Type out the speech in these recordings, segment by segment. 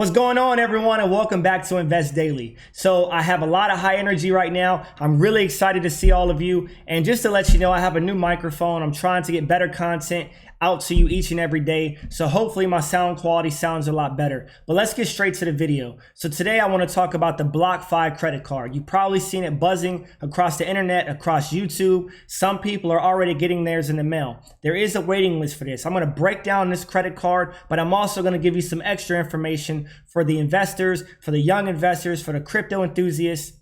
What's going on, everyone, and welcome back to Invest Daily. So I have a lot of high energy right now. I'm really excited to see all of you. And just to let you know, I have a new microphone. I'm trying to get better content out to you each and every day. So hopefully my sound quality sounds a lot better. But let's get straight to the video. So today I want to talk about the BlockFI credit card. You've probably seen it buzzing across the internet, across YouTube. Some people are already getting theirs in the mail. There is a waiting list for this. I'm going to break down this credit card, but I'm also going to give you some extra information for the investors, for the young investors, for the crypto enthusiasts.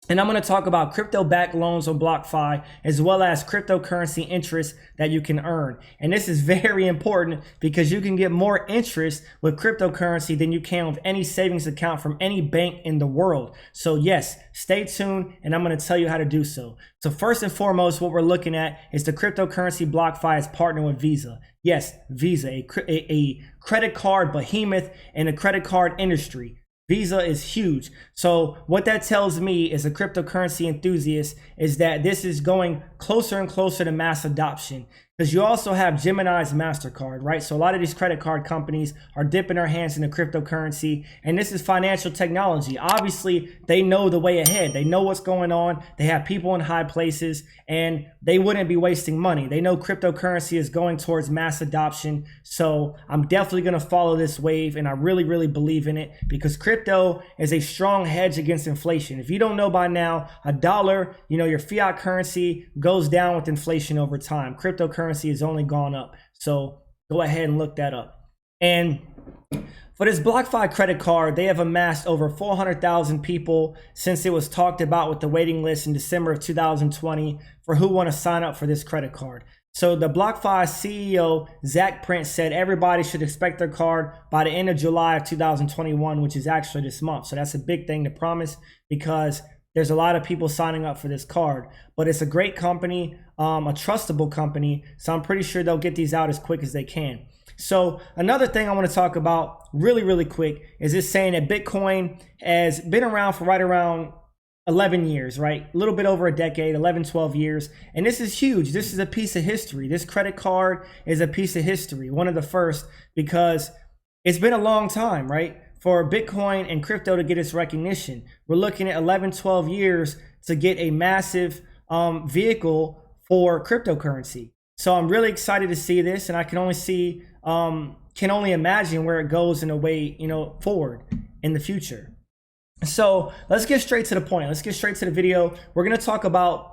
And I'm going to talk about crypto-backed loans on BlockFI, as well as cryptocurrency interest that you can earn. And this is very important because you can get more interest with cryptocurrency than you can with any savings account from any bank in the world. So yes, stay tuned and I'm going to tell you how to do so. So first and foremost, what we're looking at is the cryptocurrency BlockFI is partnering with Visa. Yes, Visa, a credit card behemoth in the credit card industry. Visa is huge. So what that tells me as a cryptocurrency enthusiast is that this is going closer and closer to mass adoption, because you also have Gemini's MasterCard, right? So a lot of these credit card companies are dipping their hands into cryptocurrency, and this is financial technology. Obviously, they know the way ahead. They know what's going on. They have people in high places, and they wouldn't be wasting money. They know cryptocurrency is going towards mass adoption. So I'm definitely going to follow this wave, and I really, really believe in it because crypto is a strong hedge against inflation. If you don't know by now, a dollar, your fiat currency goes down with inflation over time. Cryptocurrency has only gone up. So go ahead and look that up. And for this BlockFI credit card, they have amassed over 400,000 people since it was talked about with the waiting list in December of 2020 for who want to sign up for this credit card. So the BlockFi CEO, Zach Prince, said everybody should expect their card by the end of July of 2021, which is actually this month. So that's a big thing to promise because there's a lot of people signing up for this card, but it's a great company, a trustable company. So I'm pretty sure they'll get these out as quick as they can. So another thing I want to talk about really, really quick is this saying that Bitcoin has been around for right around 11 years, right? A little bit over a decade, 11, 12 years. And this is huge. This is a piece of history. This credit card is a piece of history, one of the first, because it's been a long time, right? For Bitcoin and crypto to get its recognition. We're looking at 11, 12 years to get a massive vehicle for cryptocurrency. So I'm really excited to see this, and I can only imagine where it goes in a way, forward in the future. So let's get straight to the point. Let's get straight to the video. We're going to talk about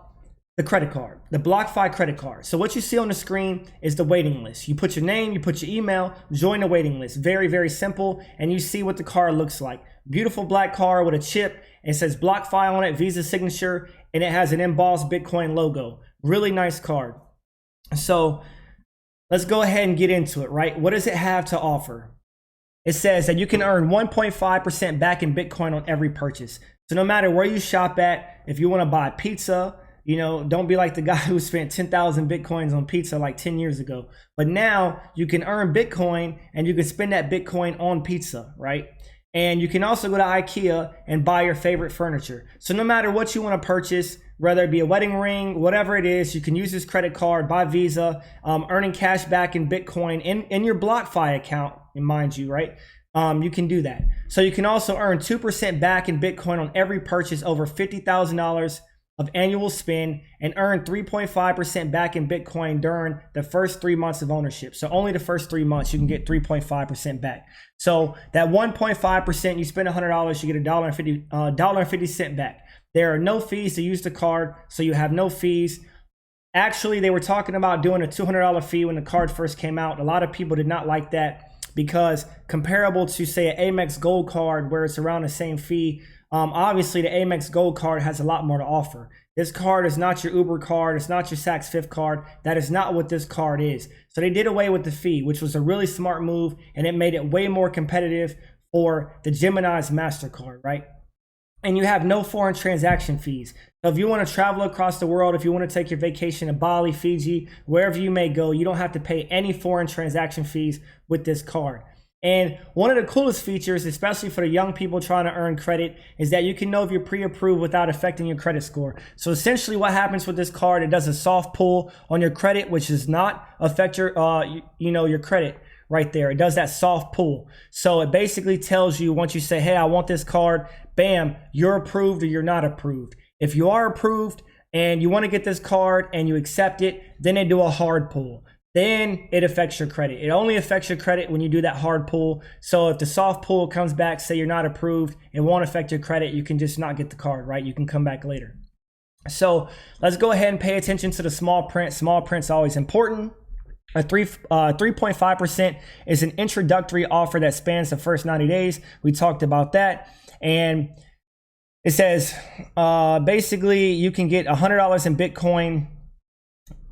the credit card, the BlockFi credit card. So what you see on the screen is the waiting list. You put your name, you put your email, join the waiting list. Very, very simple. And you see what the card looks like. Beautiful black card with a chip. It says BlockFi on it, Visa signature, and it has an embossed Bitcoin logo. Really nice card. So let's go ahead and get into it, right? What does it have to offer? It says that you can earn 1.5% back in Bitcoin on every purchase. So no matter where you shop at, if you want to buy pizza, don't be like the guy who spent 10,000 Bitcoins on pizza like 10 years ago. But now you can earn Bitcoin and you can spend that Bitcoin on pizza, right? And you can also go to IKEA and buy your favorite furniture. So no matter what you want to purchase, whether it be a wedding ring, whatever it is, you can use this credit card by Visa, earning cash back in Bitcoin in your BlockFi account, mind you, right? You can do that. So you can also earn 2% back in Bitcoin on every purchase over $50,000 of annual spend and earn 3.5% back in Bitcoin during the first 3 months of ownership. So only the first 3 months you can get 3.5% back. So that 1.5%, you spend $100, you get $1.50 back. There are no fees to use the card, so you have no fees. Actually, they were talking about doing a $200 fee when the card first came out. A lot of people did not like that because comparable to, say, an Amex Gold card where it's around the same fee, obviously the Amex Gold card has a lot more to offer. This card is not your Uber card. It's not your Saks Fifth card. That is not what this card is. So they did away with the fee, which was a really smart move, and it made it way more competitive for the Gemini's MasterCard, right? And you have no foreign transaction fees. So if you want to travel across the world, if you want to take your vacation to Bali, Fiji, wherever you may go, you don't have to pay any foreign transaction fees with this card. And one of the coolest features, especially for the young people trying to earn credit, is that you can know if you're pre-approved without affecting your credit score. So essentially what happens with this card, it does a soft pull on your credit, which does not affect your, your credit, right there. It does that soft pull. So it basically tells you once you say, hey, I want this card, bam, you're approved or you're not approved. If you are approved and you want to get this card and you accept it, then they do a hard pull. Then it affects your credit. It only affects your credit when you do that hard pull. So if the soft pull comes back, say you're not approved, it won't affect your credit. You can just not get the card, right? You can come back later. So let's go ahead and pay attention to the small print. Small print's always important. A 3.5% is an introductory offer that spans the first 90 days. We talked about that. And it says basically you can get $100 in Bitcoin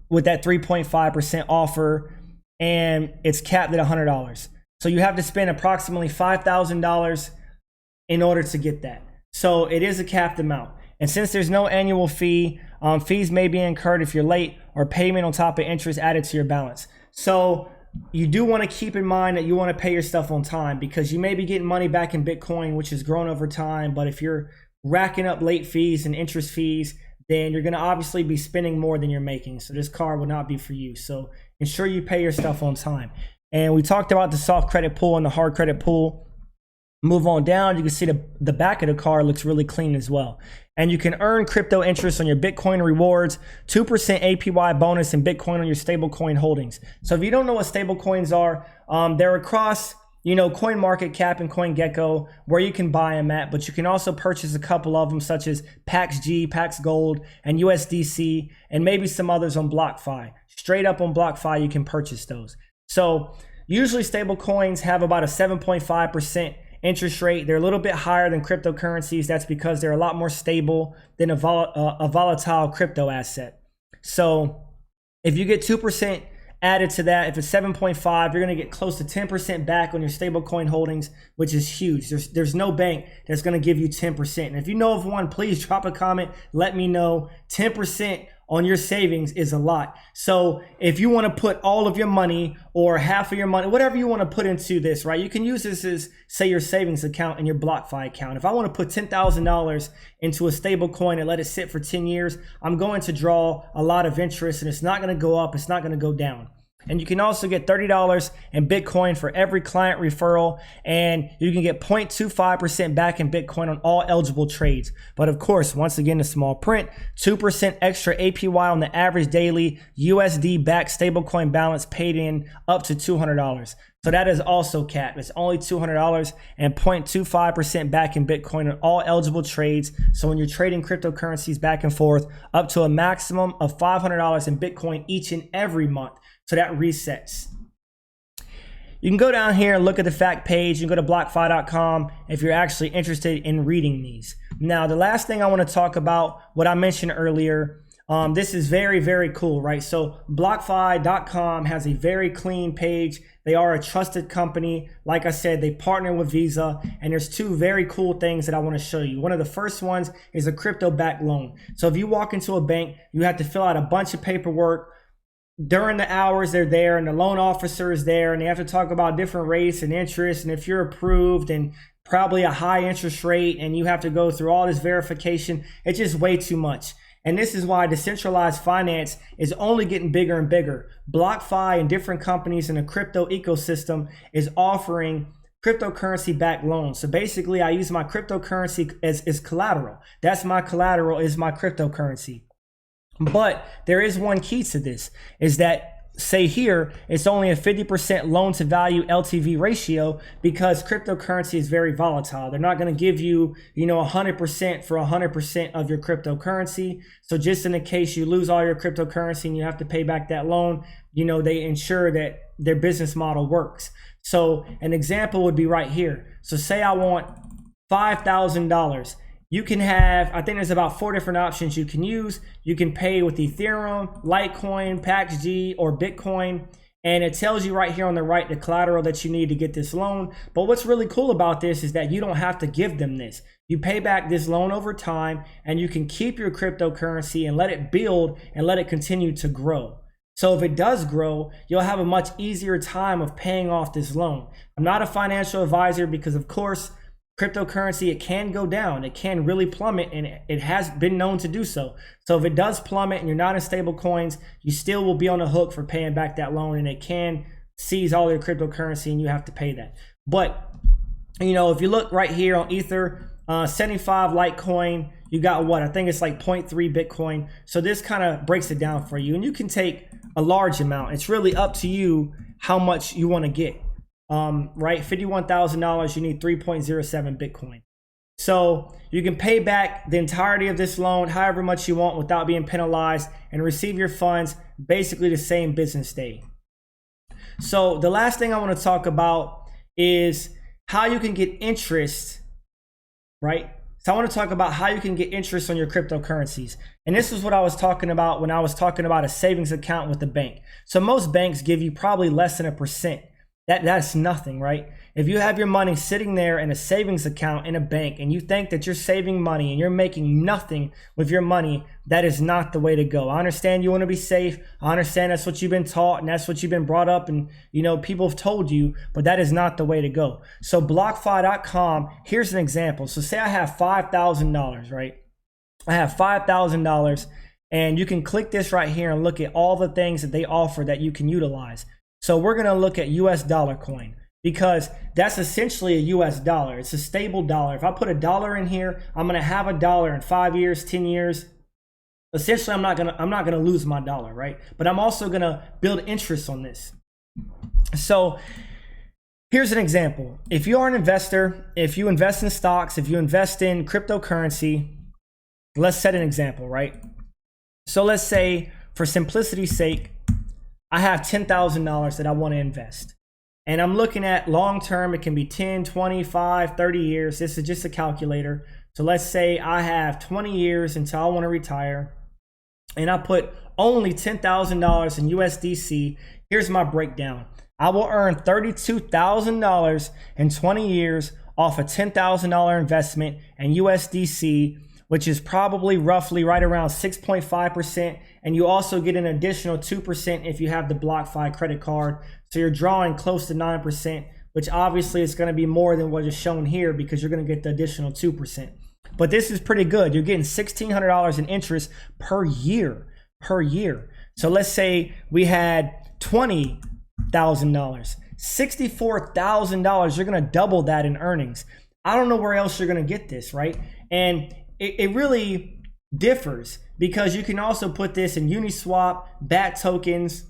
with that 3.5% offer, and it's capped at $100. So you have to spend approximately $5,000 in order to get that. So it is a capped amount. And since there's no annual fee, fees may be incurred if you're late or payment on top of interest added to your balance. So you do want to keep in mind that you want to pay your stuff on time, because you may be getting money back in Bitcoin, which has grown over time. But if you're racking up late fees and interest fees, then you're going to obviously be spending more than you're making. So this card will not be for you. So ensure you pay your stuff on time. And we talked about the soft credit pull and the hard credit pull. Move on down, you can see the back of the card looks really clean as well. And you can earn crypto interest on your Bitcoin rewards, 2% APY bonus in Bitcoin on your stablecoin holdings. So if you don't know what stablecoins are, they're across CoinMarketCap and CoinGecko, where you can buy them at, but you can also purchase a couple of them, such as PaxG, Pax Gold, and USDC, and maybe some others on BlockFI. Straight up on BlockFi, you can purchase those. So usually stable coins have about a 7.5% interest rate. They're a little bit higher than cryptocurrencies. That's because they're a lot more stable than a volatile crypto asset. So if you get 2% added to that, if it's 7.5, you're going to get close to 10% back on your stablecoin holdings, which is huge. There's no bank that's going to give you 10%. And if you know of one, please drop a comment. Let me know. 10% on your savings is a lot. So if you want to put all of your money or half of your money, whatever you want to put into this, right? You can use this as, say, your savings account and your BlockFi account. If I want to put $10,000 into a stable coin and let it sit for 10 years, I'm going to draw a lot of interest, and it's not going to go up. It's not going to go down. And you can also get $30 in Bitcoin for every client referral, and you can get 0.25% back in Bitcoin on all eligible trades. But of course, once again, the small print, 2% extra APY on the average daily USD backed stablecoin balance paid in up to $200. So that is also capped. It's only $200 and 0.25% back in Bitcoin on all eligible trades. So when you're trading cryptocurrencies back and forth, up to a maximum of $500 in Bitcoin each and every month. So that resets. You can go down here and look at the fact page. You can go to BlockFi.com if you're actually interested in reading these. Now, the last thing I want to talk about, what I mentioned earlier, this is very, very cool, right? So BlockFi.com has a very clean page. They are a trusted company. Like I said, they partner with Visa, and there's two very cool things that I want to show you. One of the first ones is a crypto-backed loan. So if you walk into a bank, you have to fill out a bunch of paperwork. During the hours they're there, and the loan officer is there, and they have to talk about different rates and interest, and if you're approved, and probably a high interest rate, and you have to go through all this verification. It's just way too much. And this is why decentralized finance is only getting bigger and bigger. BlockFi and different companies in the crypto ecosystem is offering cryptocurrency backed loans. So basically, I use my cryptocurrency as collateral. That's my collateral, is my cryptocurrency. But there is one key to this, is that, say here, it's only a 50% loan to value LTV ratio, because cryptocurrency is very volatile. They're not going to give you, 100% for 100% of your cryptocurrency. So just in the case you lose all your cryptocurrency and you have to pay back that loan, they ensure that their business model works. So an example would be right here. So say I want $5,000. You can have, I think there's about 4 different options you can use. You can pay with Ethereum, Litecoin, PaxG, or Bitcoin. And it tells you right here on the right the collateral that you need to get this loan. But what's really cool about this is that you don't have to give them this. You pay back this loan over time, and you can keep your cryptocurrency and let it build and let it continue to grow. So if it does grow, you'll have a much easier time of paying off this loan. I'm not a financial advisor, because of course, cryptocurrency, it can go down. It can really plummet, and it has been known to do so. So if it does plummet and you're not in stable coins, you still will be on the hook for paying back that loan, and it can seize all your cryptocurrency and you have to pay that. But you know, if you look right here on Ether, 75 Litecoin, you got what? I think it's like 0.3 Bitcoin. So this kind of breaks it down for you, and you can take a large amount. It's really up to you how much you want to get. Right? $51,000, you need 3.07 Bitcoin. So you can pay back the entirety of this loan however much you want without being penalized and receive your funds basically the same business day. So the last thing I want to talk about is how you can get interest, right? So I want to talk about how you can get interest on your cryptocurrencies. And this is what I was talking about when I was talking about a savings account with the bank. So most banks give you probably less than 1%. That's nothing, right? If you have your money sitting there in a savings account in a bank and you think that you're saving money and you're making nothing with your money, that is not the way to go. I understand you want to be safe. I understand that's what you've been taught and that's what you've been brought up and, you know, people have told you, but that is not the way to go. So BlockFI.com, here's an example. So say I have $5,000, right? I have $5,000 and you can click this right here and look at all the things that they offer that you can utilize. So we're going to look at US dollar coin because that's essentially a US dollar. It's a stable dollar. If I put $1 in here, I'm going to have $1 in 5 years, 10 years. Essentially, I'm not going to lose my dollar, right? But I'm also going to build interest on this. So here's an example. If you are an investor, if you invest in stocks, if you invest in cryptocurrency, let's set an example, right? So let's say for simplicity's sake, I have $10,000 that I want to invest. And I'm looking at long term, it can be 10, 25, 30 years. This is just a calculator. So let's say I have 20 years until I want to retire. And I put only $10,000 in USDC. Here's my breakdown. I will earn $32,000 in 20 years off a $10,000 investment in USDC, which is probably roughly right around 6.5%. And you also get an additional 2% if you have the BlockFI credit card. So you're drawing close to 9%, which obviously is going to be more than what is shown here because you're going to get the additional 2%. But this is pretty good. You're getting $1,600 in interest per year, So let's say we had $20,000, $64,000. You're going to double that in earnings. I don't know where else you're going to get this, right? And it really differs because you can also put this in Uniswap, BAT tokens,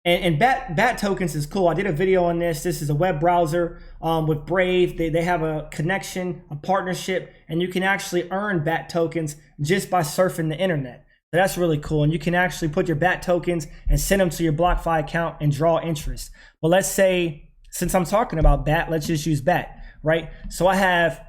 and BAT tokens is cool. I did a video on this. This is a web browser with Brave. They have a connection, a partnership, and you can actually earn BAT tokens just by surfing the internet. So that's really cool. And you can actually put your BAT tokens and send them to your BlockFi account and draw interest. But let's say, since I'm talking about BAT, let's just use BAT, right? So I have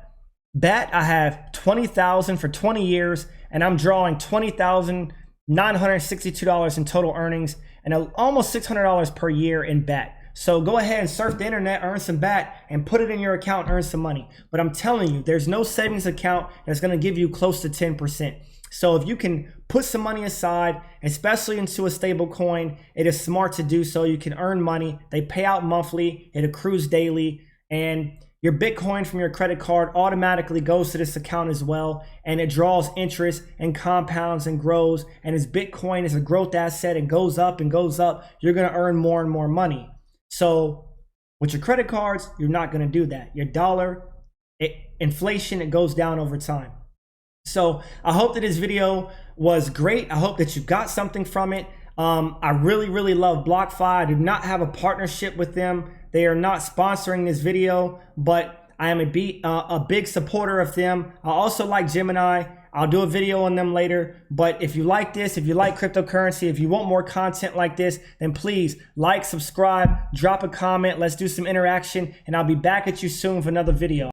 BAT, I have 20,000 for 20 years, and I'm drawing $20,962 in total earnings and almost $600 per year in BAT. So go ahead and surf the internet, earn some BAT, and put it in your account, earn some money. But I'm telling you, there's no savings account that's going to give you close to 10%. So if you can put some money aside, especially into a stable coin, it is smart to do so. You can earn money. They pay out monthly. It accrues daily. And your Bitcoin from your credit card automatically goes to this account as well, and it draws interest and compounds and grows. And as Bitcoin is a growth asset and goes up and goes up, you're going to earn more and more money. So with your credit cards, you're not going to do that. Your dollar, inflation, it goes down over time. So I hope that this video was great. I hope that you got something from it. I really love BlockFi. I do not have a partnership with them. They are not sponsoring this video, but I am a big supporter of them. I also like Gemini. I'll do a video on them later. But if you like this, if you like cryptocurrency, if you want more content like this, then please like, subscribe, drop a comment. Let's do some interaction, and I'll be back at you soon with another video.